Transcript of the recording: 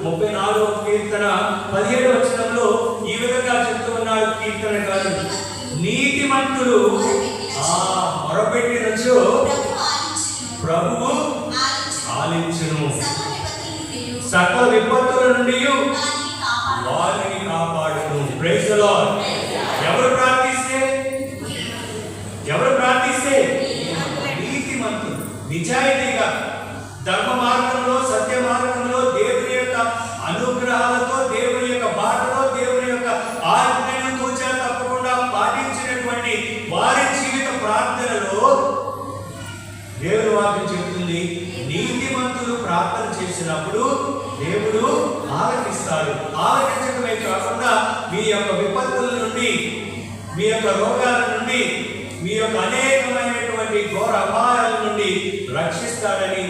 34వ కీర్తన 17వ వచనంలో ఈ విధంగా చెప్తూ ఉన్నాడు కీర్తనకారుడు, నీతిమంతులు మొరపెట్టినచో ప్రభువు ఆలించును, సకల విపత్తుల నుండి వారిని కాపాడును. Praise the Lord. ఎవరు ప్రార్థిస్తే నీతిమంతులు, నిజాయితీగా ధర్మ మార్గంలో, సత్య మార్గంలో, దేవుని యొక్క అనుగ్రహాలతో, దేవుని యొక్క బాటలో, దేవుని యొక్క ఆజ్ఞను తూచా తప్పకుండా పాటించినటువంటి వారి జీవిత ప్రార్థనలో దేవుని వాక్యం చెబుతుంది, నీతిమంతులు ప్రార్థన చేసినప్పుడు దేవుడు ఆలకిస్తాడు. ఆలకించడమే కాకుండా మీ యొక్క విపత్తుల నుండి, మీ యొక్క రోగాల నుండి, మీ యొక్క అనేకమైనటువంటి ఘోర అపాయాల నుండి రక్షిస్తాడని